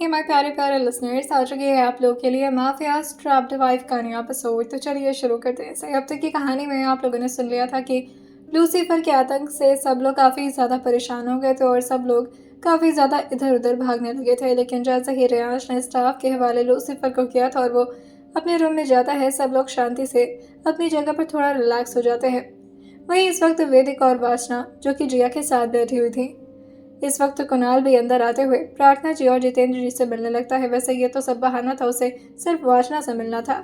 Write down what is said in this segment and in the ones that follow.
ये माय प्यारे प्यारे लिसनर्स, आ चुकी है आप लोगों के लिए माफियाज ट्रैप्ड वाइफ का नया एपिसोड। तो चलिए शुरू करते हैं। सही, अब तक की कहानी में आप लोगों ने सुन लिया था कि लूसीफर के आतंक से सब लोग काफ़ी ज़्यादा परेशान हो गए थे और सब लोग काफ़ी ज़्यादा इधर उधर भागने लगे थे। लेकिन जैसे ही रियांश ने स्टाफ के हवाले लूसीफर को किया था और वो अपने रूम में जाता है, सब लोग शांति से अपनी जगह पर थोड़ा रिलैक्स हो जाते हैं। वहीं इस वक्त वेदिक और वासना, जो कि जिया के साथ बैठी हुई थी, इस वक्त कुणाल भी अंदर आते हुए प्रार्थना जी और जितेंद्र जी से मिलने लगता है। वैसे ये तो सब बहाना था, उसे सिर्फ वासना से मिलना था।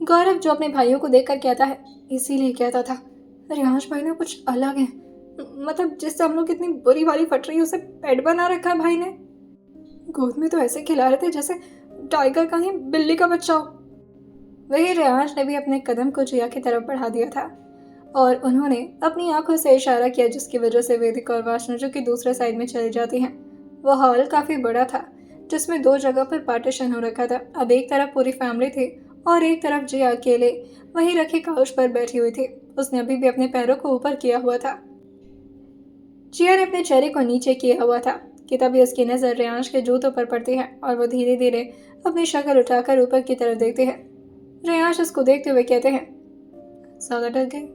गौरव जो अपने भाइयों को देखकर कहता है, इसीलिए कहता था रियांश भाई ना कुछ अलग है, मतलब जिससे हम लोग इतनी बुरी वाली फट रही है उसे पेट बना रखा है भाई ने। गोद में तो ऐसे खिला रहे थे जैसे टाइगर का ही बिल्ली का बच्चा हो। वही रियांश ने भी अपने कदम को जिया की तरफ बढ़ा दिया था और उन्होंने अपनी आंखों से इशारा किया, जिसकी वजह से वेदिक और वासना जो कि दूसरे साइड में चली जाती हैं। वह हॉल काफ़ी बड़ा था जिसमें दो जगह पर पार्टीशन हो रखा था। अब एक तरफ पूरी फैमिली थी और एक तरफ जिया अकेले वहीं रखी काउच पर बैठी हुई थी। उसने अभी भी अपने पैरों को ऊपर किया हुआ था। जिया ने अपने चेहरे को नीचे किया हुआ था कि तभी उसकी नज़र रियांश के जूतों पर पड़ती है और वो धीरे धीरे अपनी शक्ल उठाकर ऊपर की तरफ देखती है। रियांश उसको देखते हुए कहते हैं, ज़्यादा डर गई?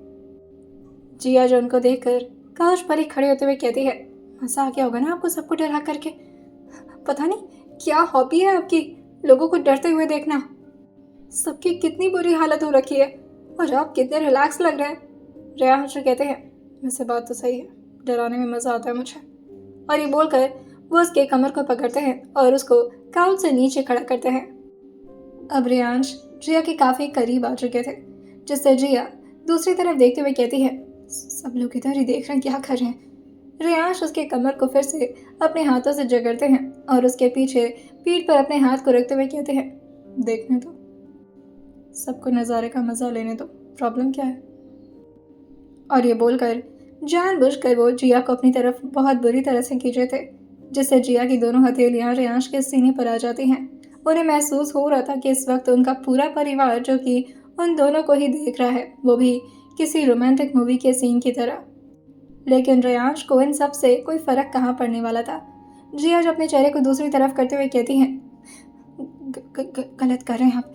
जिया जो उनको देखकर काउच पर ही खड़े होते हुए कहती है, मजा आ गया होगा ना आपको सबको डरा करके। पता नहीं क्या हॉबी है आपकी, लोगों को डरते हुए देखना। सबकी कितनी बुरी हालत हो रखी है और आप कितने रिलैक्स लग रहे हैं। रियांश कहते हैं, वैसे बात तो सही है, डराने में मजा आता है मुझे। और ये बोलकर वो उसके कमर को पकड़ते हैं और उसको काउच से नीचे खड़ा करते हैं। अब रियांश जिया के काफी करीब आ चुके थे, जिससे जिया दूसरी तरफ देखते हुए कहती है, सब लोग इधर ही देख रहे हैं, क्या कर रहे हैं। रियांश उसके कमर को फिर से अपने हाथों से जकड़ते हैं और उसके पीछे पीठ पर अपने हाथ को रखते हुए कहते हैं, देखने दो, सबको नज़ारे का मजा लेने दो, प्रॉब्लम क्या है। और ये बोलकर जानबूझकर वो जिया को अपनी तरफ बहुत बुरी तरह से खींचे थे, जिससे जिया की दोनों हथेलियां रियांश के सीने पर आ जाती हैं। उन्हें महसूस हो रहा था कि इस वक्त उनका पूरा परिवार, जो कि उन दोनों को ही देख रहा है, वो भी किसी रोमांटिक मूवी के सीन की तरह। लेकिन रियांश को इन सब से कोई फर्क कहाँ पड़ने वाला था। जिया जो अपने चेहरे को दूसरी तरफ करते हुए कहती हैं, गलत कर रहे हैं आप,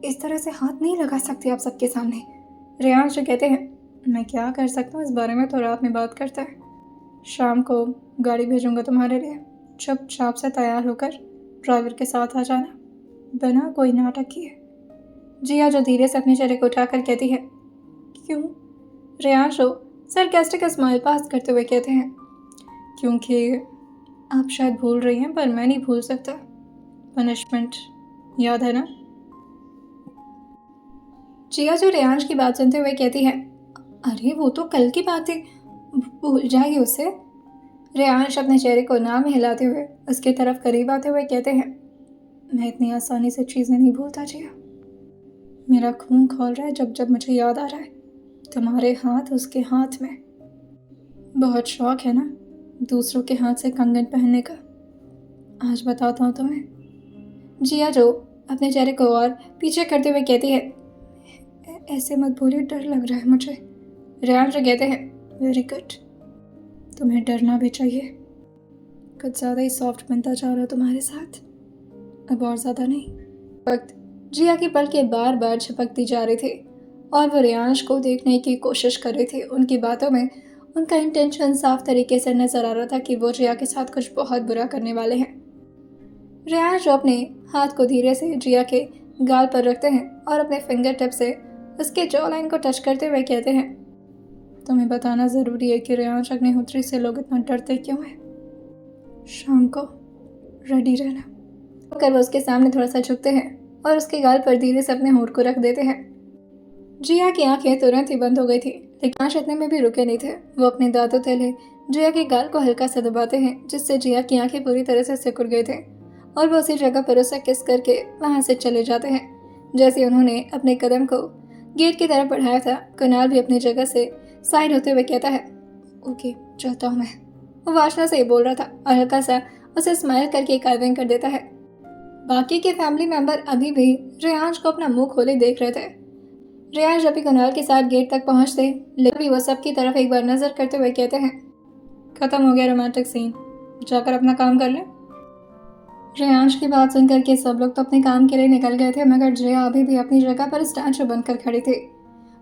इस तरह से हाथ नहीं लगा सकते आप सबके सामने। रियांश जो कहते हैं, मैं क्या कर सकता हूँ, इस बारे में तो रात में बात करते हैं, शाम को गाड़ी भेजूंगा तुम्हारे लिए, चुपचाप से तैयार होकर ड्राइवर के साथ आ जाना, बिना कोई नाटक किए। जिया जो धीरे से अपने चेहरे को उठाकर कहती है, क्यों? रियांश सरकास्टिक स्माइल पास करते हुए कहते हैं, क्योंकि आप शायद भूल रही हैं पर मैं नहीं भूल सकता, पनिशमेंट याद है ना। जिया जो रियांश की बात सुनते हुए कहती है, अरे वो तो कल की बात है, भूल जाएगी उससे। रियांश अपने चेहरे को ना में हिलाते हुए उसके तरफ करीब आते हुए कहते हैं, मैं इतनी आसानी से चीज़ें नहीं भूलता जिया, मेरा खून खौल रहा है जब जब मुझे याद आ रहा है तुम्हारे हाथ उसके हाथ में। बहुत शौक है ना दूसरों के हाथ से कंगन पहनने का, आज बताता हूँ तुम्हें। जिया जो अपने चेहरे को और पीछे करते हुए कहती है, ऐसे मत बोलिए, डर लग रहा है मुझे। रियांश कहते हैं, वेरी गुड, तुम्हें डरना भी चाहिए, कुछ ज़्यादा ही सॉफ्ट बनता जा रहा हो तुम्हारे साथ, अब और ज़्यादा नहीं। वक्त जिया की पलकें बार बार झपकती जा रही थी और वो रियांश को देखने की कोशिश कर रही थी। उनकी बातों में उनका इंटेंशन साफ तरीके से नजर आ रहा था कि वो जिया के साथ कुछ बहुत बुरा करने वाले हैं। रियांश अपने हाथ को धीरे से जिया के गाल पर रखते हैं और अपने फिंगर टिप से उसके जॉ लाइन को टच करते हुए कहते हैं, तुम्हें बताना ज़रूरी है कि रियांश अग्निहोत्री से लोग इतना डरते क्यों हैं। शाम को रेडी रहना। कर वो उसके सामने थोड़ा सा झुकते हैं और उसके गाल पर धीरे से अपने होंठ को रख देते हैं। जिया की आंखें तुरंत ही बंद हो गई थी, लेकिन आंख इतने में भी रुके नहीं थे। वो अपने दांतों तले जिया के गाल को हल्का सा दबाते हैं, जिससे जिया की आंखें पूरी तरह से सिकुड़ गए थे और वो उसी जगह पर उसे किस करके वहां से चले जाते हैं। जैसे उन्होंने अपने कदम को गेट की तरफ बढ़ाया था, कुणाल भी अपनी जगह से साइड होते हुए कहता है, ओके चलता हूँ मैं। वो वासना से ही बोल रहा था और हल्का सा उसे स्माइल करके कार्विंग कर देता है। बाकी के फैमिली मेंबर अभी भी रियांश को अपना मुंह खोले देख रहे थे। रियांश अभी कुणाल के साथ गेट तक पहुंचते, लेकिन भी वो सबकी तरफ एक बार नजर करते हुए कहते हैं, खत्म हो गया रोमांटिक सीन, जाकर अपना काम कर ले। रेयांश की बात सुनकर के सब लोग तो अपने काम के लिए निकल गए थे, मगर जया अभी भी अपनी जगह पर स्टैचू बनकर खड़ी थी।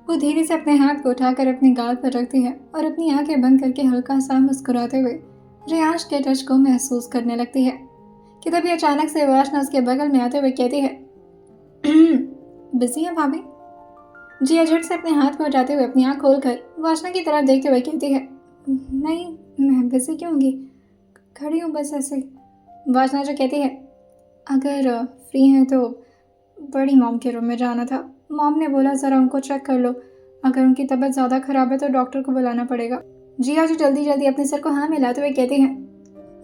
वो धीरे से अपने हाथ को उठाकर अपने गाल पर रखती है और अपनी आंखें बंद करके हल्का सा मुस्कुराते हुए रेयांश के टच को महसूस करने लगती है कि तभी अचानक से वासना उसके बगल में आते हुए कहती है, बिजी है भाभी? जिया झट से अपने हाथ को हटाते हुए अपनी आंख खोलकर वासना की तरफ देखते हुए कहती है, नहीं, मैं बिजी क्यों होंगी, खड़ी हूँ बस ऐसे। वासना जो कहती है, अगर फ्री हैं तो बड़ी मॉम के रूम में जाना था, मॉम ने बोला ज़रा उनको चेक कर लो, अगर उनकी तबीयत ज़्यादा ख़राब है तो डॉक्टर को बुलाना पड़ेगा। जिया जो जल्दी जल्दी अपने सर को हाँ मिलाते हुए कहती हैं,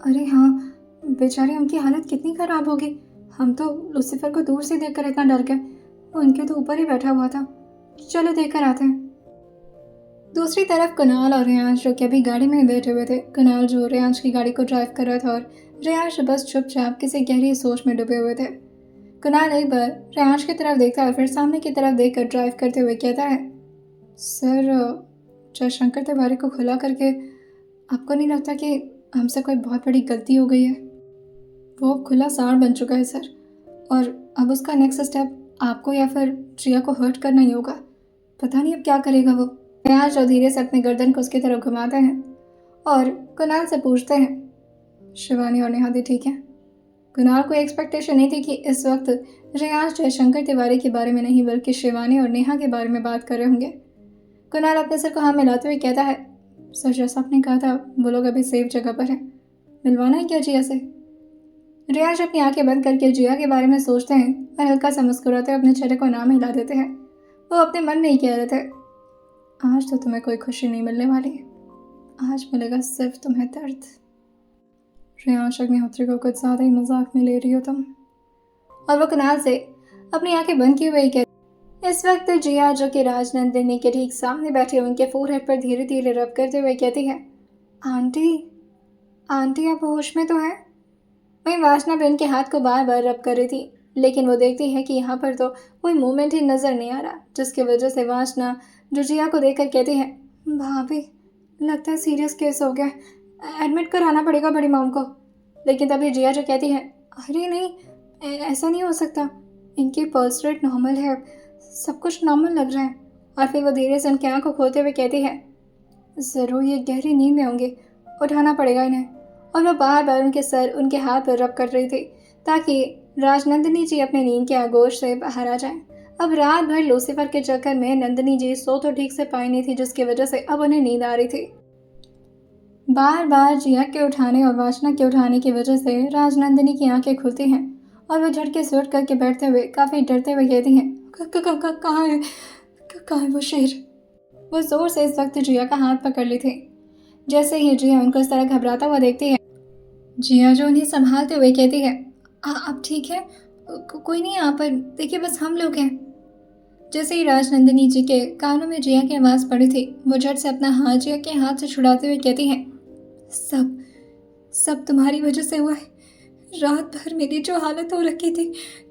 अरे हाँ, बेचारे उनकी हालत कितनी ख़राब होगी, हम तो लूसीफर को दूर से देखकर इतना डर गए, वो उनके तो ऊपर ही बैठा हुआ था, चलो देख कर आते हैं। दूसरी तरफ कुणाल और रेयांश जो कि अभी गाड़ी में बैठे हुए थे। कुणाल जो रेयांश की गाड़ी को ड्राइव कर रहा था और रेयांश बस चुपचाप किसी गहरी सोच में डूबे हुए थे। कुणाल एक बार रेयांश की तरफ देखता है और फिर सामने की तरफ देखकर ड्राइव करते हुए कहता है, सर जयशंकर तिवारी को खुला करके आपको नहीं लगता कि हमसे कोई बहुत बड़ी गलती हो गई है? वो अब खुला सांड बन चुका है सर, और अब उसका नेक्स्ट स्टेप आपको या फिर जिया को हर्ट करना ही होगा। पता नहीं अब क्या करेगा वो। रेयांश जो धीरे से अपने गर्दन को उसकी तरफ घुमाते हैं और कुणाल से पूछते हैं, शिवानी और नेहा दी ठीक है? कुणाल को एक्सपेक्टेशन नहीं थी कि इस वक्त रेयांश जयशंकर तिवारी के बारे में नहीं बल्कि शिवानी और नेहा के बारे में बात कर रहे होंगे। कुणाल अपने सर को हाँ मिलाते हुए कहता है, सर जैसा आपने कहा था वो लोग अभी सेफ जगह पर हैं, मिलवाना है क्या जिया से? रेयांश अपनी आंखें बंद करके जिया के बारे में सोचते हैं और हल्का सा मुस्कुराते हुए अपने चेहरे को नाम हिला देते हैं। वो अपने मन में ही कह रहे थे, आज तो तुम्हें कोई खुशी नहीं मिलने वाली, आज मिलेगा सिर्फ तुम्हें दर्द। रेयांश अग्निहोत्री को कुछ ज़्यादा ही मजाक में ले रही हो तुम। और वो कुणाल से अपनी आंखें बंद किए हुए कहती। इस वक्त जिया जो कि राजनंदिनी के ठीक सामने बैठे उनके फोरहेड पर धीरे धीरे रब करते हुए कहती है, आंटी आंटी आप होश में तो हैं? वहीं वासना भी उनके हाथ को बार बार रब कर रही थी, लेकिन वो देखती है कि यहाँ पर तो कोई मूवमेंट ही नज़र नहीं आ रहा, जिसकी वजह से वासना जो जिया को देखकर कहती है, भाभी लगता है सीरियस केस हो गया, एडमिट कराना पड़ेगा बड़ी मॉम को। लेकिन तभी जिया जो कहती है, अरे नहीं, ऐसा नहीं हो सकता, इनकी पल्स रेट नॉर्मल है, सब कुछ नॉर्मल लग रहा है। और फिर वो धीरे से उनकी आँख को खोलते हुए कहती है, ज़रूर ये गहरी नींद में होंगे, उठाना पड़ेगा इन्हें। और वह बार बार उनके सर उनके हाथ पर रब कर रही थी ताकि राजनंदिनी जी अपने नींद के आगोश से बाहर आ जाएं। अब रात भर लूसीफर के चक्कर में नंदिनी जी सो तो ठीक से पाई नहीं थी, जिसकी वजह से अब उन्हें नींद आ रही थी। बार बार जिया के उठाने और वासना के उठाने की वजह से राजनंदिनी की आंखें खुलती हैं और वह झटके से उठ करके बैठते हुए काफ़ी डरते हुए कहती हैं, कहाँ है, कहाँ है वो शेर? वो जोर से इस वक्त जिया का हाथ पकड़ ली थी। जैसे ही जिया उनको इस तरह घबराता हुआ देखती है, जिया जो उन्हें संभालते हुए कहती है, आप ठीक है? कोई नहीं यहाँ पर, देखिए बस हम लोग हैं। जैसे ही राजनंदिनी जी के कानों में जिया की आवाज़ पड़ी थी, वो झट से अपना हाथ जिया के हाथ से छुड़ाते हुए कहती हैं, सब सब तुम्हारी वजह से हुआ है, रात भर मेरी जो हालत हो रखी थी,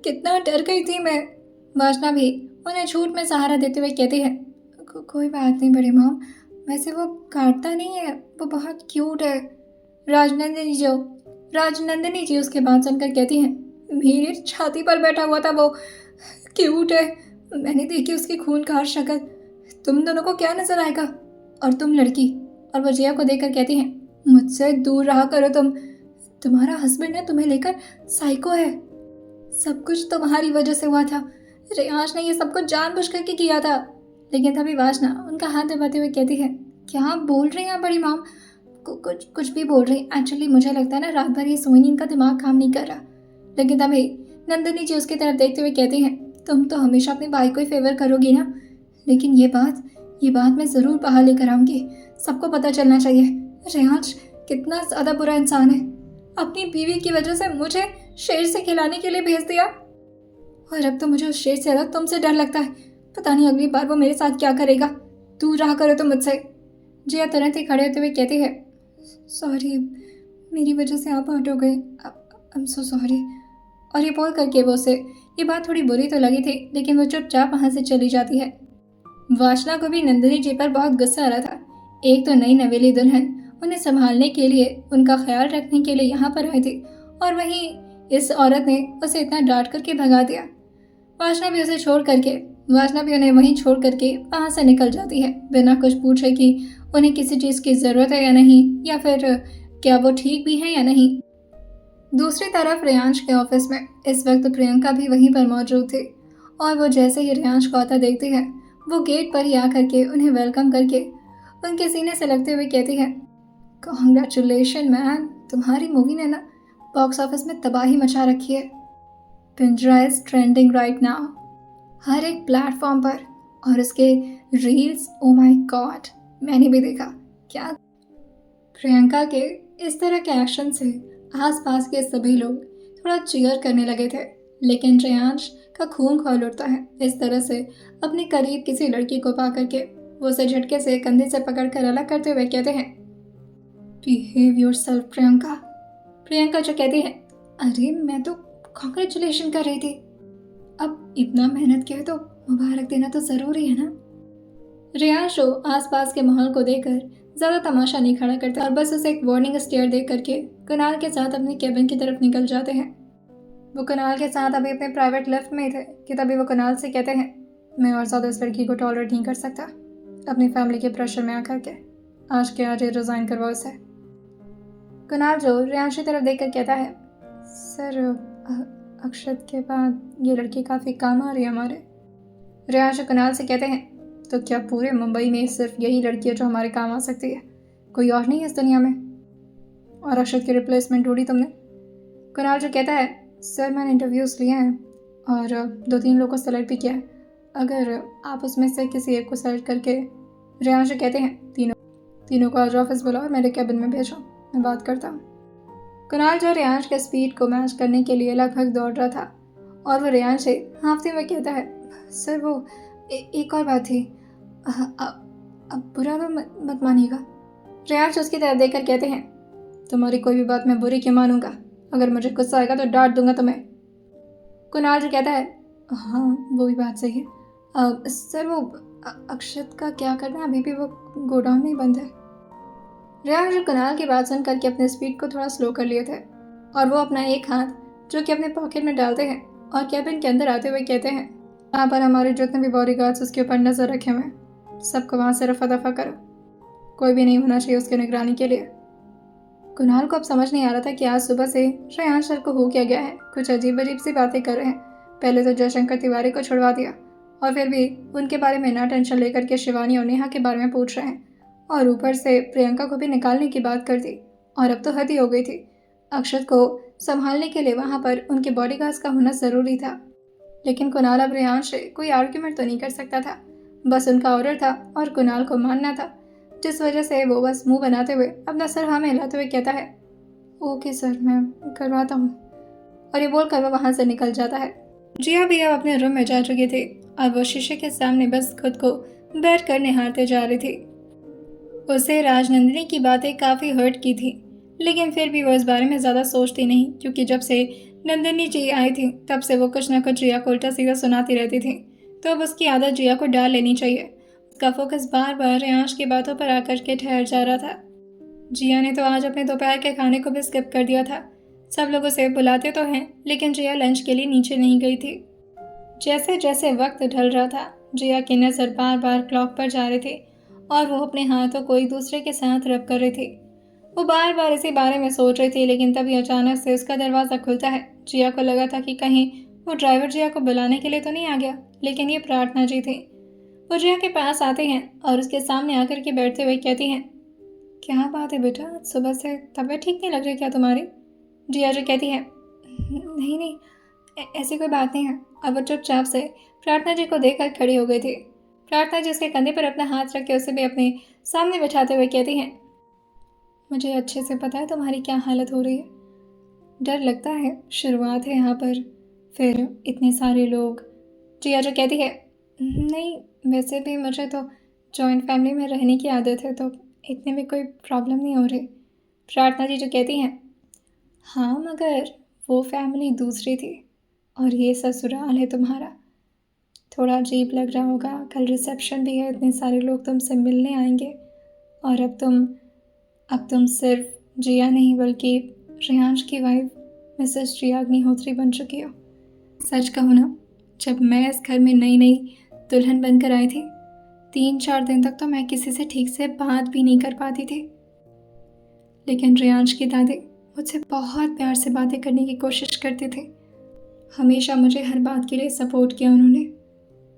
कितना डर गई थी मैं। वासना भी उन्हें झूठ में सहारा देते हुए कहती है, कोई बात नहीं बड़ी मॉम, वैसे वो काटता नहीं है, वो बहुत क्यूट है। राजनंदिनी जी उसके बात सुनकर कहती हैं, मेरी छाती पर बैठा हुआ था वो, क्यूट है, मैंने देखी उसकी खूंखार शक्ल, तुम दोनों को क्या नजर आएगा? और तुम लड़की। और वो जिया को देखकर कहती हैं, मुझसे दूर रहा करो तुम्हारा हस्बैंड है तुम्हें लेकर साइको है, सब कुछ तुम्हारी वजह से हुआ था, रेयांश ने ये सब कुछ जानबूझ करके किया था। लेकिन तभी वासना उनका हाथ दबाते हुए कहती है, क्या बोल रही हैं बड़ी मॉम? कुछ भी बोल रही। एक्चुअली मुझे लगता है ना रात भर ये सोई इनका दिमाग काम नहीं कर रहा। लेकिन तभी नंदिनी जी उसकी तरफ देखते हुए कहती हैं, तुम तो हमेशा अपने भाई को ही फेवर करोगी ना, लेकिन ये बात मैं ज़रूर बाहर लेकर आऊँगी, सबको पता चलना चाहिए रेयांश कितना ज़्यादा बुरा इंसान है, अपनी बीवी की वजह से मुझे शेर से खिलाने के लिए भेज दिया, और अब तो मुझे उस शेर से ज़्यादा तुमसे डर लगता है, पता नहीं अगली बार वो मेरे साथ क्या करेगा, दूर रहा करो तुम मुझसे। जिया तुरंत ही खड़े होते हुए कहती है, सॉरी, मेरी वजह से आप हर्ट हो गए, आई एम सो सॉरी। और ये बोल करके वो उसे ये बात थोड़ी बुरी तो लगी थी, लेकिन वो चुपचाप वहाँ से चली जाती है। वासना को भी नंदिनी जी पर बहुत गुस्सा आ रहा था। एक तो नई नवेली दुल्हन उन्हें संभालने के लिए, उनका ख्याल रखने के लिए यहाँ पर आई थी, और वहीं इस औरत ने उसे इतना डांट करके भगा दिया। वासना भी उन्हें वहीं छोड़ करके वहां से निकल जाती है, बिना कुछ पूछे कि उन्हें किसी चीज की जरूरत है या नहीं, या फिर क्या वो ठीक भी है या नहीं। दूसरी तरफ रियांश के ऑफिस में इस वक्त प्रियंका भी वहीं पर मौजूद थी, और वो जैसे ही रियांश को आता देखती है, वो गेट पर ही आकर के उन्हें वेलकम करके उनके सीने से लगते हुए कहती है, कॉन्ग्रेचुलेशन मैन, तुम्हारी मूवी ने ना बॉक्स ऑफिस में तबाही मचा रखी है। पिंजरा इज ट्रेंडिंग राइट नाउ, हर एक प्लेटफॉर्म पर, और उसके रील्स, ओ माय गॉड, मैंने भी देखा। क्या प्रियंका के इस तरह के एक्शन से आसपास के सभी लोग थोड़ा चीयर करने लगे थे, लेकिन रियांश का खून खौल उठता है इस तरह से अपने करीब किसी लड़की को पा करके। वो उसे झटके से कंधे से पकड़कर अलग करते हुए कहते हैं, बिहेव योरसेल्फ प्रियंका। प्रियंका जो कहती है, अरे मैं तो कॉन्ग्रेचुलेशन कर रही थी, अब इतना मेहनत किया तो मुबारक देना तो जरूरी है ना। रियांश आसपास के माहौल को देखकर ज्यादा तमाशा नहीं खड़ा करते और बस उसे एक वार्निंग स्टेयर देख करके कुणाल के साथ अपने केबिन की तरफ निकल जाते हैं। वो कुणाल के साथ अभी अपने प्राइवेट लिफ्ट में ही थे कि तभी वो कुणाल से कहते हैं, मैं और ज्यादा इस लड़की को टॉलरेट नहीं कर सकता, अपनी फैमिली के प्रेशर में आकर के आज के आज रिजाइन करवाओ उसे। कुणाल जो रियांश की तरफ देखकर कहता है, सर अक्षत के बाद ये लड़की काफ़ी काम आ रही है हमारे। रियांश कुणाल से कहते हैं, तो क्या पूरे मुंबई में सिर्फ यही लड़की है जो हमारे काम आ सकती है, कोई और नहीं है इस दुनिया में? और अक्षत की रिप्लेसमेंट ढूंढी तुमने? कुणाल जो कहता है, सर मैंने इंटरव्यूज़ लिए हैं और 2-3 लोगों को सेलेक्ट भी किया है, अगर आप उसमें से किसी एक को सेलेक्ट करके। रियांश जो कहते हैं, तीनों को आज ऑफिस बुलाओ और मेरे कैबिन में भेजो, मैं बात करता हूँ। कुणाल जो रियांश के स्पीड को मैच करने के लिए लगभग दौड़ रहा था, और वो रियांश से हाँफते हुए कहता है, सर वो एक और बात थी, अब बुरा तो मत मानिएगा। रियांश उसकी तरफ देखकर कहते हैं, तुम्हारी कोई भी बात मैं बुरी क्यों मानूंगा, अगर मुझे गुस्सा आएगा तो डांट दूंगा तुम्हें। कुणाल जो कहता है, हाँ वो भी बात सही है, सर वो अक्षत का क्या करना है, अभी भी वो गोडाउन में ही बंद है। रियांश कुणाल की बात सुन करके अपने स्पीड को थोड़ा स्लो कर लिए थे, और वो अपना एक हाथ जो कि अपने पॉकेट में डालते हैं और कैबिन के अंदर आते हुए कहते हैं, यहाँ पर हमारे जितने भी बॉडीगार्ड्स उसके ऊपर नजर रखे हुए हैं, सबको वहाँ से रफा दफा करो, कोई भी नहीं होना चाहिए उसकी निगरानी के लिए। कुणाल को अब समझ नहीं आ रहा था कि आज सुबह से रियांश सर को हो क्या गया है, कुछ अजीब अजीब सी बातें कर रहे हैं। पहले तो जयशंकर तिवारी को छुड़वा दिया, और फिर भी उनके बारे में ना टेंशन लेकर के शिवानी और नेहा के बारे में पूछ रहे हैं, और ऊपर से प्रियंका को भी निकालने की बात कर दी, और अब तो हद ही हो गई थी। अक्षत को संभालने के लिए वहाँ पर उनके बॉडीगार्ड्स का होना ज़रूरी था, लेकिन कुणाल अब रियांश से कोई आर्ग्यूमेंट तो नहीं कर सकता था, बस उनका ऑर्डर था और कुणाल को मानना था, जिस वजह से वो बस मुंह बनाते हुए अपना सर हाँ में हिलाते हुए कहता है, ओके सर मैं करवाता हूँ, और ये बोल कर वो वहाँ से निकल जाता है। जिया भी अब अपने रूम में जा चुकी थी और वो शीशे के सामने बस खुद को बैठ कर निहारते जा रही थी। उसे राजनंदिनी की बातें काफ़ी हर्ट की थी, लेकिन फिर भी वो इस बारे में ज़्यादा सोचती नहीं, क्योंकि जब से नंदिनी जी आई थी तब से वो कुछ ना कुछ जिया को उल्टा सीधा सुनाती रहती थी, तो अब उसकी आदत जिया को डाल लेनी चाहिए। उसका फोकस बार बार रियांश की बातों पर आकर के ठहर जा रहा था। जिया ने तो आज अपने दोपहर के खाने को भी स्किप कर दिया था। सब लोग उसे बुलाते तो हैं, लेकिन जिया लंच के लिए नीचे नहीं गई थी। जैसे जैसे वक्त ढल रहा था, जिया की नज़र बार बार क्लॉक पर जा रही थी, और वो अपने हाथों को एक दूसरे के साथ रब कर रही थी। वो बार बार इसी बारे में सोच रही थी, लेकिन तभी अचानक से उसका दरवाज़ा खुलता है। जिया को लगा था कि कहीं वो ड्राइवर जिया को बुलाने के लिए तो नहीं आ गया, लेकिन ये प्रार्थना जी थी। वो जिया के पास आते हैं और उसके सामने आकर के बैठते हुए कहती हैं, क्या बात है बेटा, सुबह से तबीयत ठीक नहीं लग रही क्या तुम्हारी? जिया जो कहती है, नहीं नहीं ऐसी कोई बात नहीं है। अब वो चुपचाप से प्रार्थना जी को देखकर खड़ी हो गई थी। प्रार्थना जी उसके कंधे पर अपना हाथ रख के उसे भी अपने सामने बैठाते हुए कहती हैं, मुझे अच्छे से पता है तुम्हारी क्या हालत हो रही है, डर लगता है, शुरुआत है यहाँ पर, फिर इतने सारे लोग। जिया जो कहती है, नहीं वैसे भी मुझे तो जॉइंट फैमिली में रहने की आदत है, तो इतने में कोई प्रॉब्लम नहीं हो रही। प्रार्थना जी जो कहती हैं, हाँ मगर वो फैमिली दूसरी थी और ये ससुराल है तुम्हारा, थोड़ा अजीब लग रहा होगा, कल रिसेप्शन भी है, इतने सारे लोग तुमसे मिलने आएंगे, और अब तुम सिर्फ जिया नहीं बल्कि रियांश की वाइफ मिसेस श्री अग्निहोत्री बन चुकी हो। सच कहूँ ना, जब मैं इस घर में नई नई दुल्हन बनकर आई थी, 3-4 दिन तक तो मैं किसी से ठीक से बात भी नहीं कर पाती थी। लेकिन रियांश की दादी मुझसे बहुत प्यार से बातें करने की कोशिश करती थी। हमेशा मुझे हर बात के लिए सपोर्ट किया उन्होंने,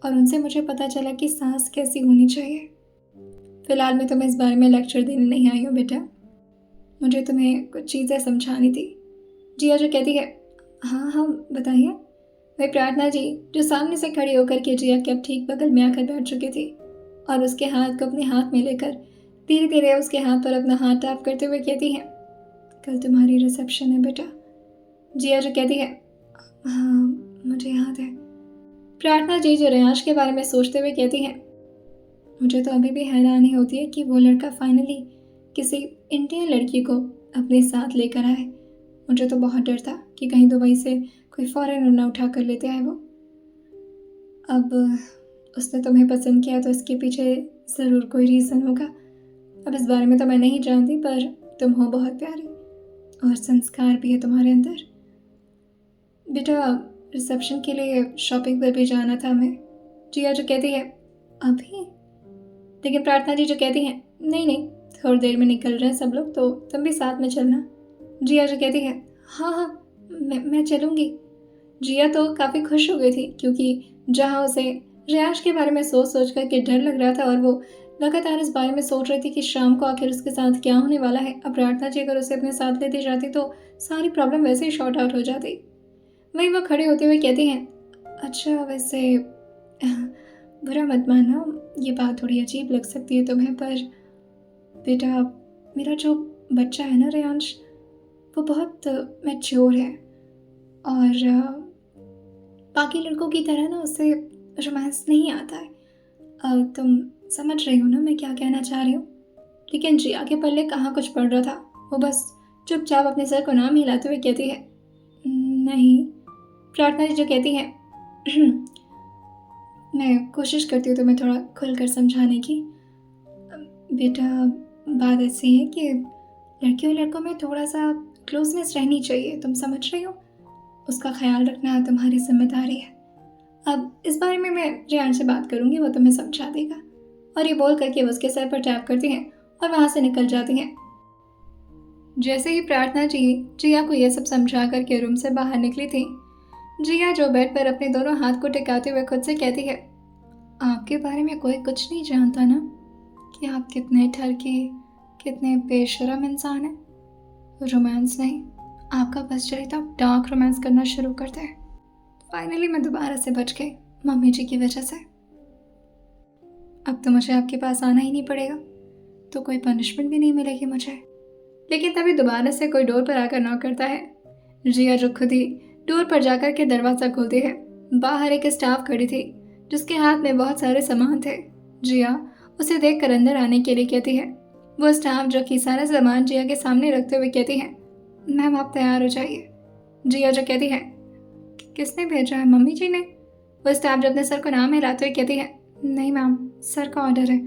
और उनसे मुझे पता चला कि सास कैसी होनी चाहिए। फिलहाल मैं तुम्हें इस बारे में लेक्चर देने नहीं आई हूँ बेटा, मुझे तुम्हें कुछ चीज़ें समझानी थी। जिया जो कहती है, हाँ हाँ बताइए। वही प्रार्थना जी जो सामने से खड़ी होकर के जिया के अब ठीक बगल में आकर बैठ चुकी थी और उसके हाथ को अपने हाथ में लेकर धीरे धीरे उसके हाथ पर अपना हाथ टैप करते हुए कहती है, कल तुम्हारी रिसेप्शन है बेटा। जिया जो कहती है, हाँ मुझे याद है। प्रार्थना जी जो रियांश के बारे में सोचते हुए कहती है, मुझे तो अभी भी हैरानी होती है कि वो लड़का फाइनली किसी इंडियन लड़की को अपने साथ लेकर आए। मुझे तो बहुत डर था कि कहीं दुबई से कोई फॉरेनर ना उठा कर लेते आए वो। अब उसने तुम्हें पसंद किया तो इसके पीछे ज़रूर कोई रीज़न होगा। अब इस बारे में तो मैं नहीं जानती, पर तुम हो बहुत प्यारी और संस्कार भी है तुम्हारे अंदर। बेटा रिसेप्शन के लिए शॉपिंग पर भी जाना था हमें। जिया जो कहती है, अभी? लेकिन प्रार्थना जी जो कहती हैं, नहीं नहीं थोड़ी देर में निकल रहे हैं सब लोग, तो तुम भी साथ में चलना। जिया जो कहती है, हाँ हाँ मैं चलूँगी। जिया तो काफ़ी खुश हो गई थी, क्योंकि जहाँ उसे रियाज के बारे में सोच सोच कर के डर लग रहा था और वो लगातार इस बारे में सोच रही थी कि शाम को आखिर उसके साथ क्या होने वाला है। अब प्रार्थना जी अगर उसे अपने साथ लेती जाती तो सारी प्रॉब्लम वैसे ही शॉर्ट आउट हो जाती। वहीं वो खड़े होते हुए कहती हैं, अच्छा वैसे बुरा मत मानना, ये बात थोड़ी अजीब लग सकती है तुम्हें, पर बेटा मेरा जो बच्चा है ना रियांश, वो बहुत मैच्योर है और बाकी लड़कों की तरह ना उससे रोमांस नहीं आता है। तुम समझ रही हो ना मैं क्या कहना चाह रही हूँ। लेकिन जिया के पल्ले कहाँ कुछ पड़ रहा था, वो बस चुपचाप अपने सर को नाम हिलाते हुए कहती है, नहीं। प्रार्थना जी जो कहती है, मैं कोशिश करती हूँ तुम्हें थोड़ा खुलकर समझाने की। बेटा बात ऐसी है कि लड़कियों लड़कों में थोड़ा सा क्लोजनेस रहनी चाहिए, तुम समझ रही हो। उसका ख्याल रखना तुम्हारी जिम्मेदारी है। अब इस बारे में मैं रियान से बात करूँगी, वो तुम्हें समझा देगा। और ये बोल करके वो उसके सर पर टैप करती हैं और वहाँ से निकल जाती हैं। जैसे ही प्रार्थना जी जिया को यह सब समझा करके रूम से बाहर निकली थी, जिया जो बेड पर अपने दोनों हाथ को टिकाते हुए खुद से कहती है, आपके बारे में कोई कुछ नहीं जानता ना कि आप कितने ठरके, कितने बेशरम इंसान हैं। रोमांस नहीं, आपका बस चले तो आप डार्क रोमांस करना शुरू करते हैं। फाइनली मैं दोबारा से बच गई मम्मी जी की वजह से। अब तो मुझे आपके पास आना ही नहीं पड़ेगा, तो कोई पनिशमेंट भी नहीं मिलेगी मुझे। लेकिन तभी दोबारा से कोई डोर पर आकर नॉक करता है। जिया जो खुद ही डोर पर जाकर के दरवाज़ा खोलती है। बाहर एक स्टाफ खड़ी थी जिसके हाथ में बहुत सारे सामान थे। जिया उसे देखकर अंदर आने के लिए कहती है। वो स्टाफ जो कि सारा सामान जिया के सामने रखते हुए कहती है, मैम आप तैयार हो जाइए। जिया जो कहती है, किसने भेजा है, मम्मी जी ने? वो स्टाफ जो अपने सर को नाम हिलाते हुए कहती है, नहीं मैम सर का ऑर्डर है,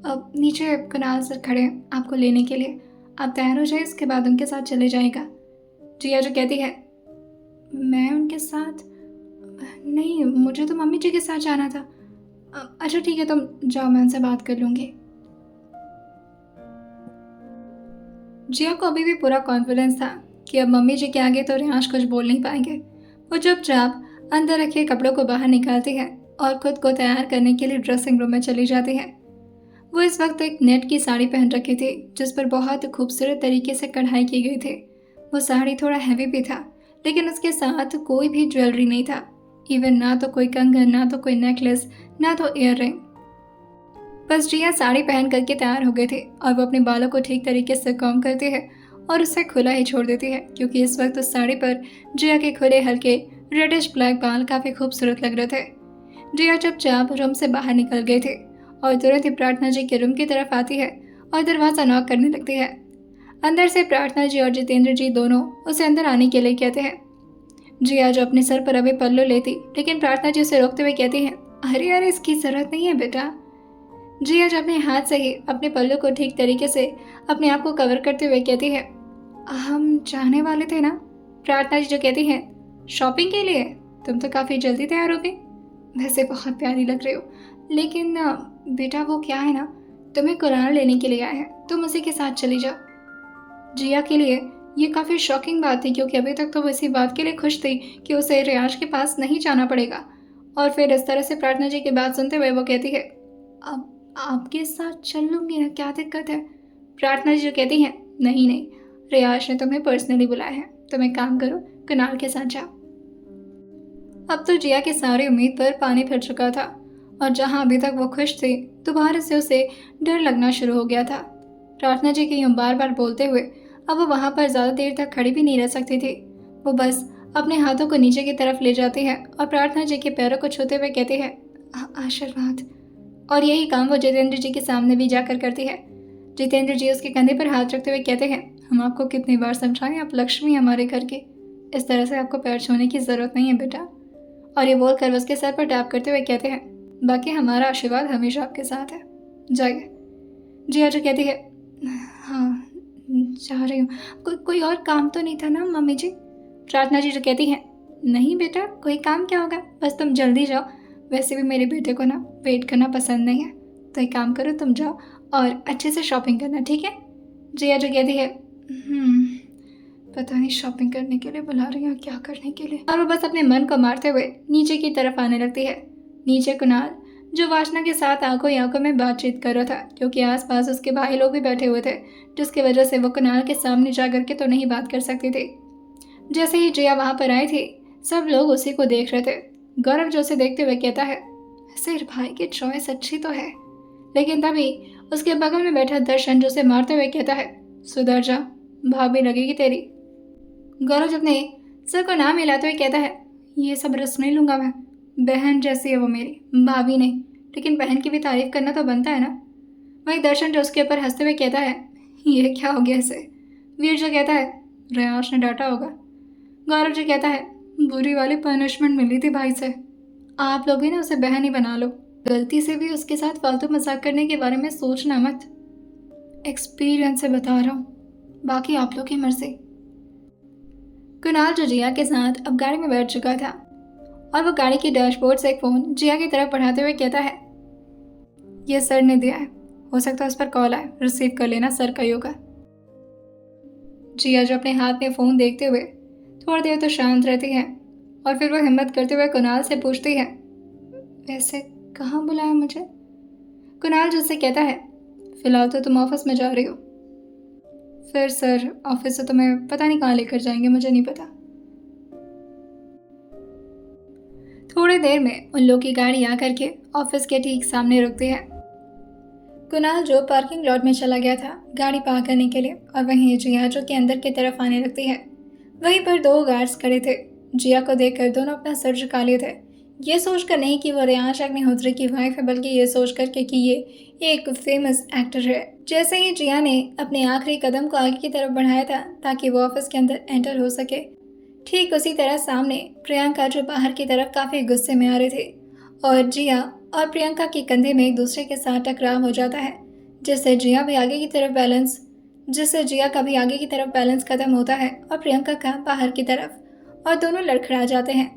अब नीचे कुणाल सर खड़े हैं आपको लेने के लिए, आप तैयार हो जाए, इसके बाद उनके साथ चले जाएगा। जिया जो कहती है, मैं उनके साथ नहीं, मुझे तो मम्मी जी के साथ जाना था। अच्छा ठीक है तुम जाओ, मैं उनसे बात कर लूँगी। जिया को अभी भी पूरा कॉन्फिडेंस था कि अब मम्मी जी के आगे तो रियांश कुछ बोल नहीं पाएंगे। वो चुपचाप अंदर रखे कपड़ों को बाहर निकालती है और खुद को तैयार करने के लिए ड्रेसिंग रूम में चली जाती है। वो इस वक्त एक नेट की साड़ी पहन रखी थी जिस पर बहुत खूबसूरत तरीके से कढ़ाई की गई थी। वो साड़ी थोड़ा हैवी भी था, लेकिन उसके साथ कोई भी ज्वेलरी नहीं था। इवन ना तो कोई कंगन, ना तो कोई नेकलेस, ना तो ईयर रिंग। बस जिया साड़ी पहन करके तैयार हो गए थे और वो अपने बालों को ठीक तरीके से कॉम्ब करती है और उसे खुला ही छोड़ देती है, क्योंकि इस वक्त उस साड़ी पर जिया के खुले हल्के रेडिश ब्लैक बाल काफ़ी खूबसूरत लग रहे थे। जिया चुपचाप रूम से बाहर निकल गए थे और तुरंत ही प्रार्थना जी के रूम की तरफ आती है और दरवाज़ा नॉक करने लगती है। अंदर से प्रार्थना जी और जितेंद्र जी दोनों उसे अंदर आने के लिए कहते हैं। जिया जो अपने सर पर अभी पल्लू लेती, लेकिन प्रार्थना जी उसे रोकते हुए कहती हैं, अरे अरे इसकी ज़रूरत नहीं है बेटा। जिया जो अपने हाथ से ही अपने पल्लू को ठीक तरीके से अपने आप को कवर करते हुए कहती है, हम चाहने वाले थे ना। प्रार्थना जी जो कहती हैं, शॉपिंग के लिए? तुम तो काफ़ी जल्दी तैयार हो गई। वैसे बहुत प्यारी लग रही हो, लेकिन बेटा वो क्या है ना, तुम्हें कुरान लेने के लिए आया है, तुम उसी के साथ चली जाओ। जिया के लिए ये काफ़ी शॉकिंग बात थी, क्योंकि अभी तक तो वो इसी बात के लिए खुश थी कि उसे रियाज के पास नहीं जाना पड़ेगा। और फिर इस तरह से प्रार्थना जी की बात सुनते हुए वो कहती है, अब आपके साथ चल लूँगी ना, क्या दिक्कत है? प्रार्थना जी जो कहती हैं, नहीं नहीं, रियाज ने तुम्हें पर्सनली बुलाया है, तुम एक काम करो, कुणाल के साथ जाओ। अब तो जिया की सारी उम्मीद पर पानी फिर चुका था, और जहां अभी तक वो खुश थी, दोबारा से उसे डर लगना शुरू हो गया था। प्रार्थना जी के यूं बार बार बोलते हुए अब वो वहां पर ज़्यादा देर तक खड़ी भी नहीं रह सकती थी। वो बस अपने हाथों को नीचे की तरफ ले जाती है और प्रार्थना जी के पैरों को छूते हुए कहती है, आशीर्वाद। और यही काम वो जितेंद्र जी के सामने भी जाकर करती है। जितेंद्र जी उसके कंधे पर हाथ रखते हुए कहते हैं, हम आपको कितनी बार समझाएं, आप लक्ष्मी हमारे घर के, इस तरह से आपको पैर छूने की ज़रूरत नहीं है बेटा। और ये बोलकर उसके सर पर टैप करते हुए कहते हैं, बाकी हमारा आशीर्वाद हमेशा आपके साथ है, जाइए। जिया जो कहती है, हाँ जा रही हूँ, कोई और काम तो नहीं था ना मम्मी जी? प्रार्थना जी जो कहती हैं, नहीं बेटा, कोई काम क्या होगा, बस तुम जल्दी जाओ, वैसे भी मेरे बेटे को ना वेट करना पसंद नहीं है, तो एक काम करो, तुम जाओ और अच्छे से शॉपिंग करना, ठीक है? जिया जो कहती है, पता नहीं शॉपिंग करने के लिए बुला रही है, क्या करने के लिए। और वो बस अपने मन को मारते हुए नीचे की तरफ आने लगती है। नीचे कुणाल, जो वासना के साथ आंखों ही आंखों में बातचीत कर रहा था, क्योंकि आसपास उसके भाई लोग भी बैठे हुए थे, जिसकी वजह से वो कुणाल के सामने जा करके तो नहीं बात कर सकती थी। जैसे ही जिया वहां पर आई थी, सब लोग उसी को देख रहे थे। गौरव जो उसे देखते हुए कहता है, सिर भाई की चॉइस अच्छी तो है, लेकिन तभी उसके बगल में बैठा दर्शन जो उसे मारते हुए कहता है, सुधर जा, भाभी लगेगी तेरी। गौरव अपने सर को नाम मिलाते हुए कहता है, ये सब रिस्क नहीं लूंगा मैं, बहन जैसी है वो मेरी, भाभी नहीं, लेकिन बहन की भी तारीफ करना तो बनता है ना। वही दर्शन जो उसके ऊपर हंसते हुए कहता है, ये क्या हो गया इसे? वीर जो कहता है, रियाज ने डांटा होगा। गौरव जो कहता है, बुरी वाली पनिशमेंट मिली थी भाई से, आप लोग भी ना उसे बहन ही बना लो, गलती से भी उसके साथ फालतू मजाक करने के बारे में सोचना मत, एक्सपीरियंस से बता रहा हूँ, बाकी आप लोग की मर्जी। कुणाल जो जिया के साथ अब गाड़ी में बैठ चुका था, और वो गाड़ी की डैशबोर्ड से एक फ़ोन जिया की तरफ बढ़ाते हुए कहता है, ये सर ने दिया है, हो सकता है उस पर कॉल आए, रिसीव कर लेना, सर का ही होगा। जिया जो अपने हाथ में फ़ोन देखते हुए थोड़ी देर तो शांत रहती है, और फिर वो हिम्मत करते हुए कुणाल से पूछती है, वैसे कहाँ बुलाया मुझे? कुणाल जो उससे कहता है, फिलहाल तो तुम ऑफिस में जा रही हो, फिर सर ऑफिस से तुम्हें पता नहीं कहाँ लेकर जाएंगे, मुझे नहीं पता। थोड़ी देर में उन लोग की गाड़ी आकर के ऑफिस के ठीक सामने रुकती है। कुणाल जो पार्किंग लॉट में चला गया था गाड़ी पार्क करने के लिए, और वहीं जिया जो कि अंदर की तरफ आने लगती है। वहीं पर दो गार्ड्स खड़े थे। जिया को देखकर दोनों अपना सर झुका लिए थे, ये सोचकर नहीं कि वो रियांश अग्निहोत्री की वाइफ है, बल्कि ये सोच करके कि ये एक फेमस एक्टर है। जैसे ही जिया ने अपने आखिरी कदम को आगे की तरफ बढ़ाया था ताकि वो ऑफिस के अंदर एंटर हो सके, ठीक उसी तरह सामने प्रियंका जो बाहर की तरफ काफ़ी गुस्से में आ रही थी, और जिया और प्रियंका के कंधे में एक दूसरे के साथ टकराव हो जाता है, जिससे जिया का भी आगे की तरफ बैलेंस खत्म होता है और प्रियंका का बाहर की तरफ, और दोनों लड़खड़ा जाते हैं।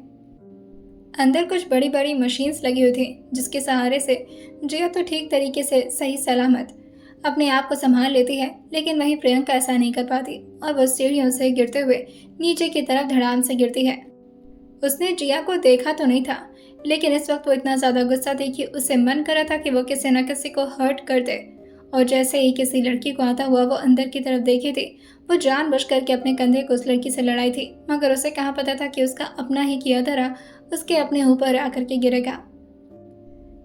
अंदर कुछ बड़ी बड़ी मशीन्स लगी हुई थी, जिसके सहारे से जिया तो ठीक तरीके से सही सलामत अपने आप को संभाल लेती है, लेकिन वहीं प्रियंका ऐसा नहीं कर पाती, और वो सीढ़ियों से गिरते हुए नीचे की तरफ धड़ाम से गिरती है। उसने जिया को देखा तो नहीं था, लेकिन इस वक्त वो इतना ज़्यादा गुस्सा थी कि उसे मन कर रहा था कि वो किसी न किसी को हर्ट कर दे, और जैसे ही किसी लड़की को आता हुआ वो अंदर की तरफ देखी थी, वो जानबूझ करके अपने कंधे को उस लड़की से लड़ाई थी, मगर उसे कहाँ पता था कि उसका अपना ही किया धरा उसके अपने ऊपर आकर के गिरेगा।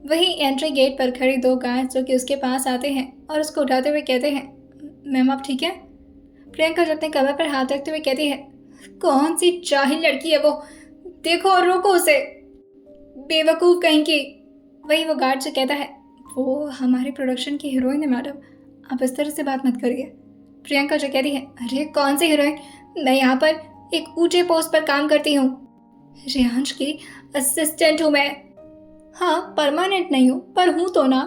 वहीं एंट्री गेट पर खड़ी दो गार्ड्स जो कि उसके पास आते हैं और उसको उठाते हुए कहते हैं, मैम आप ठीक है? प्रियंका जो अपने कमर पर हाथ रखते हुए कहती है, कौन सी जाहिल लड़की है वो, देखो और रोको उसे, बेवकूफ़ कहीं की। वही वो गार्ड जो कहता है, वो हमारे प्रोडक्शन की हीरोइन है मैडम, आप इस तरह से बात मत करिए। प्रियंका जो कहती है, अरे कौन सी हीरोइन, मैं यहाँ पर एक ऊंचे पोस्ट पर काम करती हूँ, रियांश की असिस्टेंट हूँ मैं। हाँ परमानेंट नहीं हूँ, पर हूँ तो ना।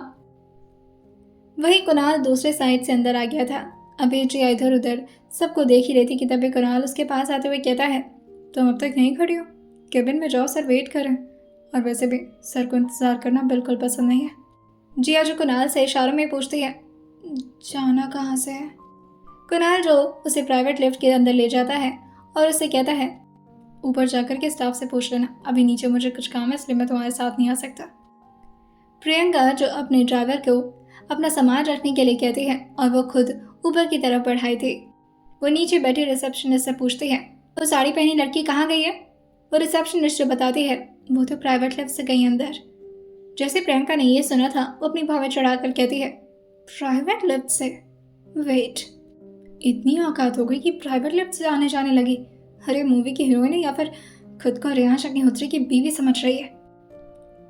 वही कुणाल दूसरे साइड से अंदर आ गया था। अभी जिया इधर उधर सबको देख ही रही थी कि तभी कुणाल उसके पास आते हुए कहता है, तुम अब तक यहीं खड़ी हो? केबिन में जाओ, सर वेट कर रहे हैं। और वैसे भी सर को इंतज़ार करना बिल्कुल पसंद नहीं है। जिया जो कुणाल से इशारों में पूछती है, जाना कहाँ से है? कुणाल जो उसे प्राइवेट लिफ्ट के अंदर ले जाता है और उसे कहता है, ऊपर जाकर के स्टाफ से पूछ लेना, अभी नीचे मुझे कुछ काम है इसलिए मैं तुम्हारे साथ नहीं आ सकता। प्रियंका जो अपने ड्राइवर को अपना सामान रखने के लिए कहती है और वो खुद ऊपर की तरफ बढ़ाई थी। वो नीचे बैठी रिसेप्शनिस्ट से पूछती है, वो साड़ी पहनी लड़की कहाँ गई है? वो रिसेप्शनिस्ट जो बताती है, वो तो प्राइवेट लिफ्ट से गई अंदर। जैसे प्रियंका ने ये सुना था वो अपनी भाव में चढ़ाकर कहती है, प्राइवेट लिफ्ट से? वेट, इतनी औकात हो गई कि प्राइवेट लिफ्ट से आने जाने लगी? अरे मूवी की हीरोइन है या फिर खुद को रियांश अग्निहोत्री की बीवी समझ रही है?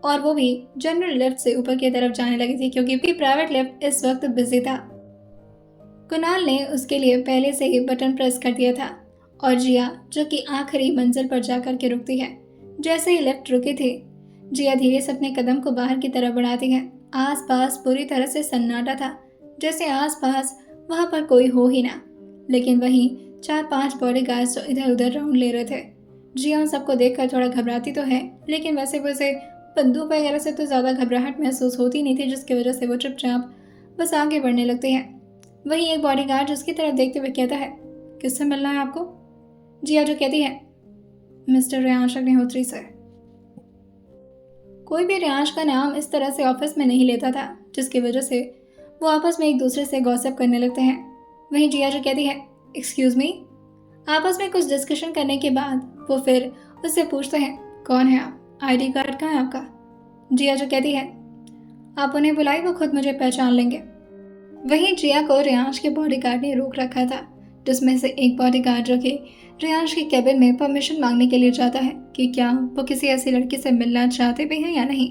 और वो भी जनरल लिफ्ट से ऊपर की तरफ जाने लगी थी क्योंकि प्राइवेट लिफ्ट इस वक्त बिजी था। कुणाल ने उसके लिए पहले से ही बटन प्रेस कर दिया था और जिया जो कि आखिरी मंजिल पर जाकर के रुकती है। जैसे ही लिफ्ट रुकी थी, जिया धीरे से अपने कदम को बाहर की तरफ बढ़ाती है। आसपास पूरी तरह से सन्नाटा था, जैसे आसपास वहां पर कोई हो ही ना। लेकिन वहीं 4-5 बॉडीगार्ड्स जो इधर उधर राउंड ले रहे थे। जिया उन सबको देखकर थोड़ा घबराती तो है, लेकिन वैसे भी उसे बंदूक वगैरह से तो ज़्यादा घबराहट महसूस होती नहीं थी, जिसकी वजह से वो चुपचाप बस आगे बढ़ने लगती है। वहीं एक बॉडीगार्ड उसकी तरफ देखते हुए कहता है, किससे मिलना है आपको? जिया जो कहती है, मिस्टर रियांश अग्निहोत्री से। कोई भी रियांश का नाम इस तरह से ऑफिस में नहीं लेता था, जिसकी वजह से वो आपस में एक दूसरे से गॉसिप करने लगते हैं। वहीं जिया जो कहती है, एक्सक्यूज मी। आपस में कुछ डिस्कशन करने के बाद वो फिर उससे पूछते हैं, कौन है आप? आईडी कार्ड कहाँ है आपका? जिया जो कहती है, आप उन्हें बुलाई, वो खुद मुझे पहचान लेंगे। वहीं जिया को रियांश के बॉडीगार्ड ने रोक रखा था, जिसमें से एक बॉडीगार्ड जो कि रियांश के कैबिन में परमिशन मांगने के लिए जाता है कि क्या वो किसी ऐसी लड़की से मिलना चाहते भी हैं या नहीं।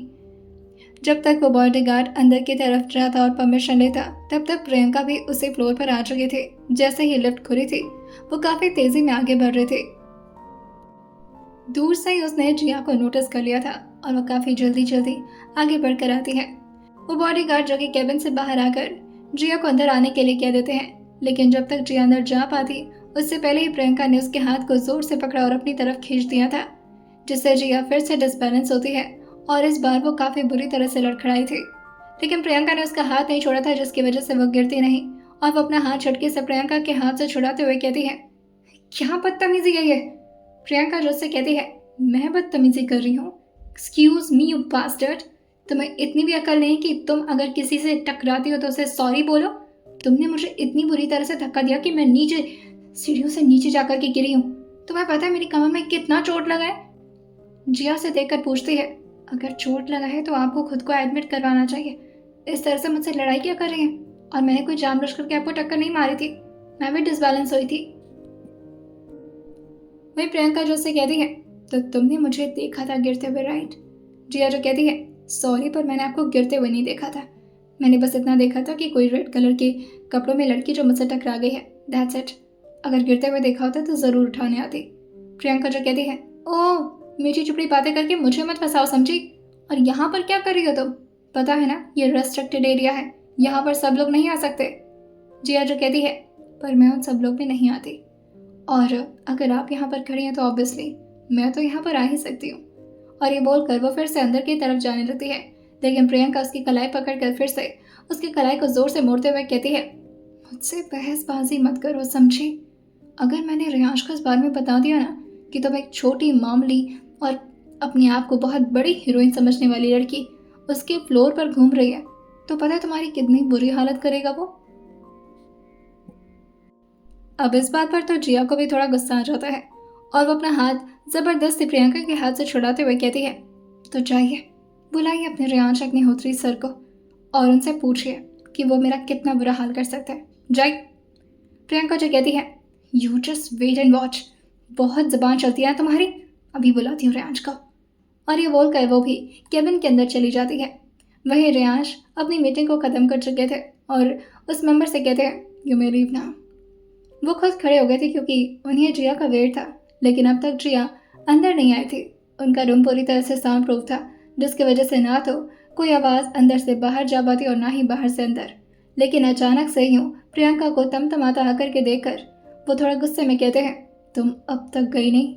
जब तक वो बॉडीगार्ड अंदर की तरफ जाता और परमिशन लेता, तब तक प्रियंका भी उसी फ्लोर पर आ चुकी थी। जैसे ही लिफ्ट खुली थी, वो काफी तेजी में आगे बढ़ रहे थे। दूर से ही उसने जिया को नोटिस कर लिया था और वो काफी जल्दी जल्दी आगे बढ़कर आती है। वो बॉडीगार्ड जो कि कैबिन से बाहर आकर जिया को अंदर आने के लिए कह देते हैं, लेकिन जब तक जिया अंदर जा पाती, उससे पहले ही प्रियंका ने उसके हाथ को जोर से पकड़ा और अपनी तरफ खींच दिया था, जिससे जिया फिर से डिसबैलेंस होती है और इस बार वो काफी बुरी तरह से लड़खड़ाई थी। लेकिन प्रियंका ने उसका हाथ नहीं छोड़ा था, जिसकी वजह से वो गिरती नहीं और वो अपना हाथ झटके से प्रियंका के हाथ से छुड़ाते हुए कहती है, क्या बदतमीजी है ये? प्रियंका जो उससे कहती है, मैं बदतमीजी कर रही हूँ? एक्सक्यूज मी यू बास्टर्ड, तुम्हें इतनी भी अकल नहीं कि तुम अगर किसी से टकराती हो तो उसे सॉरी बोलो? तुमने मुझे इतनी बुरी तरह से धक्का दिया कि मैं नीचे सीढ़ियों से नीचे जाकर के गिरी हूँ। तुम्हें पता है मेरी कमर में कितना चोट लगा है? जिया से देखकर पूछती है, अगर चोट लगा है तो आपको खुद को एडमिट करवाना चाहिए। इस तरह से मुझसे लड़ाई क्या कर रही हैं? और मैंने कोई जानबूझ करके आपको टक्कर नहीं मारी थी, मैं भी डिसबैलेंस हुई थी। वही प्रियंका जो उससे कहती है, तो तुमने मुझे देखा था गिरते हुए, राइट? जिया जो कहती है, सॉरी पर मैंने आपको गिरते हुए नहीं देखा था, मैंने बस इतना देखा था कि कोई रेड कलर के कपड़ों में लड़की जो मुझसे टकरा गई है, दैट्स इट। अगर गिरते हुए देखा होता तो ज़रूर उठाने आती। प्रियंका जो कहती है, ओह मीठी चुपड़ी बातें करके मुझे मत फंसाओ, समझी? और यहाँ पर क्या कर रही हो तुम? पता है ना ये रेस्ट्रिक्टेड एरिया है, यहाँ पर सब लोग नहीं आ सकते। जिया जो कहती है, पर मैं उन सब लोग में नहीं आती, और अगर आप यहाँ पर खड़ी हैं तो ऑब्वियसली मैं तो यहाँ पर आ ही सकती हूँ। और ये बोलकर वो फिर से अंदर की तरफ जाने लगती है, लेकिन प्रियंका उसकी कलाई पकड़कर फिर से उसकी कलाई को जोर से मोड़ते हुए कहती है, मुझसे बहसबाजी मत करो, समझी? अगर मैंने रियांश को इस बारे में बता दिया ना कि तुम एक छोटी मामूली और अपने आप को बहुत बड़ी हीरोइन समझने वाली लड़की उसके फ्लोर पर घूम रही है, तो पता है तुम्हारी कितनी बुरी हालत करेगा वो। अब इस बात पर तो जिया को भी थोड़ा गुस्सा आ जाता है और वो अपना हाथ जबरदस्ती प्रियंका के हाथ से छुड़ाते हुए कहती है, तो जाइए बुलाइए अपने रियांश अग्निहोत्री सर को और उनसे पूछिए कि वो मेरा कितना बुरा हाल कर सकता है, जाइए। प्रियंका जो कहती है, you just wait and watch, बहुत ज़बान चलती है तुम्हारी, अभी बुलाती हूँ रियांश को। और ये बोलकर वो भी केबिन के अंदर चली जाती है। वहीं रियांश अपनी मीटिंग को ख़त्म कर चुके थे और उस मेंबर से कहते हैं, यू मे लीव नाउ। वो खुद खड़े हो गए थे क्योंकि उन्हें जिया का वेट था, लेकिन अब तक जिया अंदर नहीं आई थी। उनका रूम पूरी तरह से साउंड प्रूफ था, जिसकी वजह से ना तो कोई आवाज़ अंदर से बाहर जा पाती और ना ही बाहर से अंदर। लेकिन अचानक से यूँ प्रियंका को तमतमाता आकर के देखकर वो थोड़ा गुस्से में कहते हैं, तुम अब तक गई नहीं।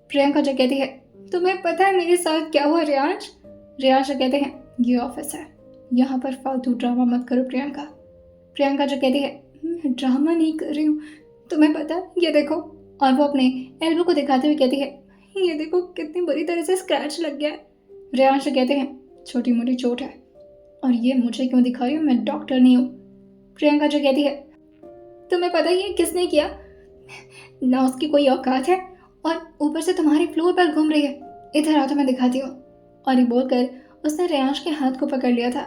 प्रियंका जो कहती है, तुम्हें पता है मेरे साथ क्या हुआ रियांश? रियांश जो कहते हैं, ये ऑफिस है, यहाँ पर फालतू ड्रामा मत करो प्रियंका। प्रियंका जो कहती है, मैं ड्रामा नहीं कर रही हूँ, तुम्हें पता है ये देखो। और वो अपने एल्बो को दिखाते हुए कहती है, ये देखो कितनी बुरी तरह से स्क्रैच लग गया है। रियांश कहते हैं, छोटी मोटी चोट है, और ये मुझे क्यों दिखा रही हो, मैं डॉक्टर नहीं हूँ। प्रियंका जो कहती है, तुम्हें पता ही है किसने किया? ना उसकी कोई औकात है, और ऊपर से तुम्हारी फ्लोर पर घूम रही है। इधर आओ तो मैं दिखाती हूँ। और ये बोलकर उसने रियांश के हाथ को पकड़ लिया था।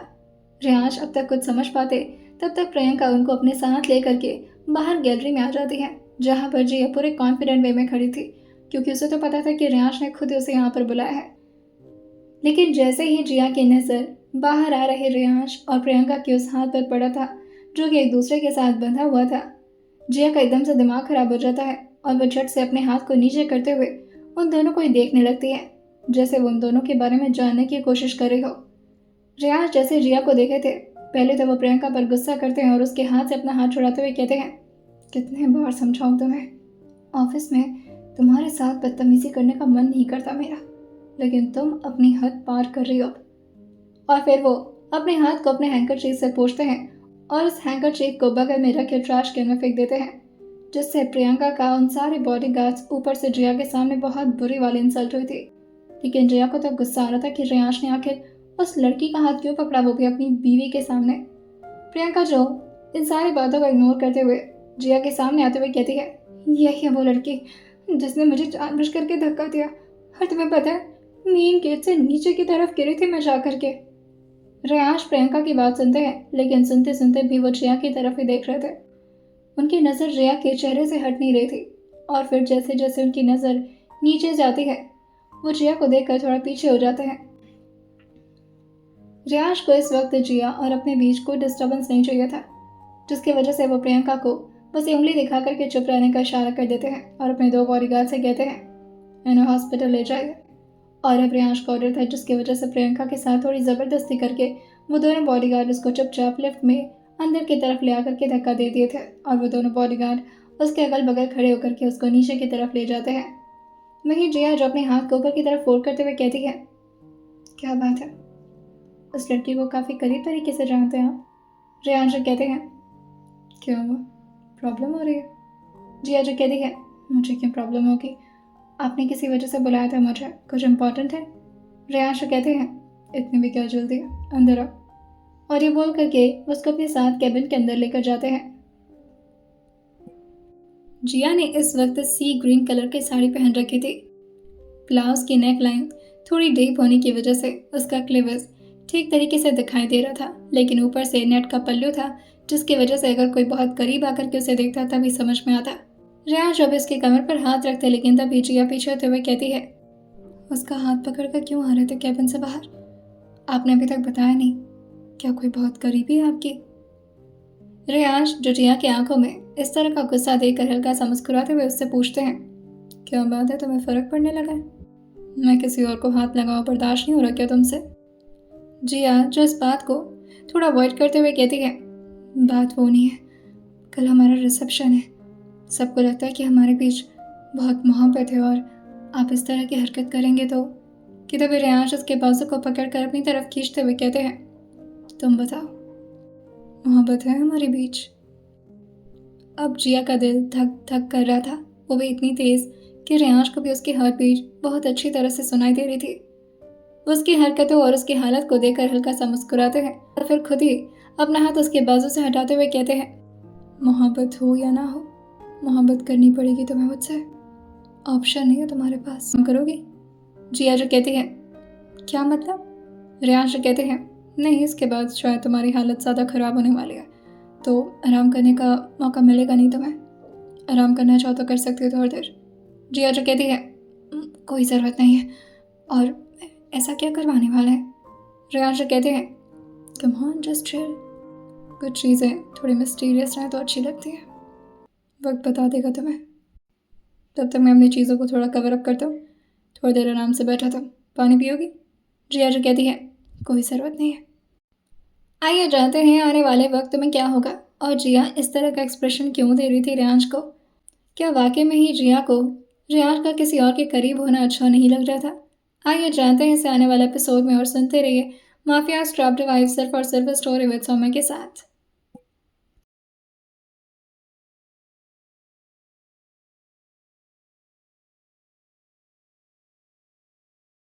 रियांश अब तक कुछ समझ पाते तब तक प्रियंका उनको अपने साथ लेकर के बाहर गैलरी में आ जाती है, जहाँ पर जिया पूरे कॉन्फिडेंट वे में खड़ी थी, क्योंकि उसे तो पता था कि रियांश ने खुद उसे यहाँ पर बुलाया है। लेकिन जैसे ही जिया की नज़र बाहर आ रहे रियांश और प्रियंका के उस हाथ पर पड़ा था जो कि एक दूसरे के साथ बंधा हुआ था, जिया का एकदम से दिमाग खराब हो जाता है और वह झट से अपने हाथ को नीचे करते हुए उन दोनों को ही देखने लगती है, जैसे वो उन दोनों के बारे में जानने की कोशिश कर रही हो। रियांश जैसे जिया को देखे थे, पहले तो वो प्रियंका पर गुस्सा करते हैं और उसके हाथ से अपना हाथ छुड़ाते हुए कहते हैं, कितने बार समझाऊं तुम्हें, ऑफिस में तुम्हारे साथ बदतमीजी करने का मन नहीं करता मेरा, लेकिन तुम अपनी हद पार कर रही हो। और फिर वो अपने हाथ को अपने हैंकरचीफ से पोंछते हैं और उस हैंकरचीफ को बगल में रखे ट्रैश कैन में फेंक देते हैं, जिससे प्रियंका का उन सारे बॉडीगार्ड्स ऊपर से जिया के सामने बहुत बुरी वाली इंसल्ट हुई थी। लेकिन जिया को तो गुस्सा आ रहा था कि रियांश ने आखिर उस लड़की का हाथ क्यों पकड़ा, वो भी अपनी बीवी के सामने। प्रियंका जो इन सारी बातों को इग्नोर करते हुए जिया के सामने आते हुए कहती है, यही है वो लड़की जिसने मुझे जानबूझ करके धक्का दिया, और तुम्हें पता है मेन गेट से नीचे की तरफ गिरी थी मैं जा करके। रियांश प्रियंका की बात सुनते हैं, लेकिन सुनते सुनते भी वो जिया की तरफ ही देख रहे थे। उनकी नज़र जिया के चेहरे से हट नहीं रही थी, और फिर जैसे जैसे उनकी नज़र नीचे जाती है वो जिया को देखकर थोड़ा पीछे हो जाते हैं। रियांश को इस वक्त जिया और अपने बीच कोई डिस्टर्बेंस नहीं चाहिए था, जिसकी वजह से वो प्रियंका को बस उंगली दिखा करके चुप रहने का इशारा कर देते हैं और अपने 2 बॉडीगार्ड से कहते हैं, इन्हें हॉस्पिटल ले जाइए। और अब रियांश का ऑर्डर था, जिसकी वजह से प्रियंका के साथ थोड़ी ज़बरदस्ती करके वो दोनों बॉडीगार्ड उसको चुपचाप लिफ्ट में अंदर की तरफ ले आकर के धक्का दे दिए थे, और वो दोनों बॉडीगार्ड उसके अगल बगल खड़े होकर के उसको नीचे की तरफ ले जाते हैं। वहीं जिया जो अपने हाथ को ऊपर की तरफ फोल्ड करते हुए कहती है, क्या बात है, उस लड़की को काफ़ी करीब तरीके से जानते हैं आप? रियांश कहते हैं, क्यों हुआ, प्रॉब्लम हो रही है? जिया जो कहती है, मुझे क्यों प्रॉब्लम होगी, आपने किसी वजह से बुलाया था मुझे, कुछ इम्पोर्टेंट है? रियांश कहते हैं, इतनी भी क्या जल्दी है, अंदर आओ। और ये बोल करके उसको अपने साथ कैबिन के अंदर लेकर जाते हैं। जिया ने इस वक्त सी ग्रीन कलर की साड़ी पहन रखी थी। ब्लाउज की नेक लाइन थोड़ी डीप होने की वजह से उसका क्लीवेज ठीक तरीके से दिखाई दे रहा था, लेकिन ऊपर से नेट का पल्लू था, जिसकी वजह से अगर कोई बहुत करीब आकर के उसे देखता तभी समझ में आता। रियांश अब इसके कमर पर हाथ रखते, लेकिन तभी जिया पीछे होते हुए कहती है, उसका हाथ पकड़कर क्यों आ रहे थे कैबिन से बाहर? आपने अभी तक बताया नहीं, क्या कोई बहुत करीबी है आपकी? रियांश जो जिया की आंखों में इस तरह का गुस्सा देखकर हल्का सा मुस्कुराते हुए उससे पूछते हैं, क्या बात है, तुम्हें फर्क पड़ने लगा है? मैं किसी और को हाथ लगाऊं बर्दाश्त नहीं हो रहा क्या तुमसे? जिया जो इस बात को थोड़ा अवॉइड करते हुए कहती है, बात वो नहीं है, कल हमारा रिसेप्शन है, सबको लगता है कि हमारे बीच बहुत मोहब्बत है, और आप इस तरह की हरकत करेंगे तो। कि तभी रियांश उसके बाजू को पकड़कर अपनी तरफ खींचते हुए कहते हैं, तुम बताओ, मोहब्बत है हमारे बीच? अब जिया का दिल धक धक कर रहा था, वो भी इतनी तेज कि रियांश को भी उसकी हार्ट बीट बहुत अच्छी तरह से सुनाई दे रही थी। वो उसकी हरकतों और उसकी हालत को देखकर हल्का सा मुस्कुराते हैं और फिर खुद ही अपना हाथ उसके बाजू से हटाते हुए कहते हैं, मोहब्बत हो या ना हो, मोहब्बत करनी पड़ेगी तुम्हें मुझसे, ऑप्शन नहीं है तुम्हारे पास, तुम करोगी? जिया जो कहती है, क्या मतलब? रियांश जो कहते हैं, नहीं, इसके बाद शायद तुम्हारी हालत ज़्यादा ख़राब होने वाली है, तो आराम करने का मौका मिलेगा नहीं तुम्हें, आराम करना चाहो तो कर सकती हो थोड़ी देर। जिया जो कहती है, कोई ज़रूरत नहीं है, और ऐसा क्या करवाने वाला है? रियांश जो कहते हैं, कम ऑन जस्ट चिल, कुछ चीज़ें थोड़ी मिस्टीरियस रहें तो अच्छी लगती है, वक्त बता देगा तुम्हें, तब तक मैं अपनी चीज़ों को थोड़ा कवर अप करता हूँ, थोड़ी देर आराम से बैठा था, पानी पियोगी? जिया जो कहती है, कोई ज़रूरत नहीं है। आइए जानते हैं आने वाले वक्त में क्या होगा, और जिया इस तरह का एक्सप्रेशन क्यों दे रही थी रियांश को, क्या वाकई में ही रियाज का किसी और के करीब होना अच्छा नहीं लग रहा था? आइए जानते हैं इसे आने वाले एपिसोड में और सुनते रहिए माफियाज ट्रैप्ड वाइफ सिर्फ और सिर्फ स्टोरी विद सौम्य के साथ।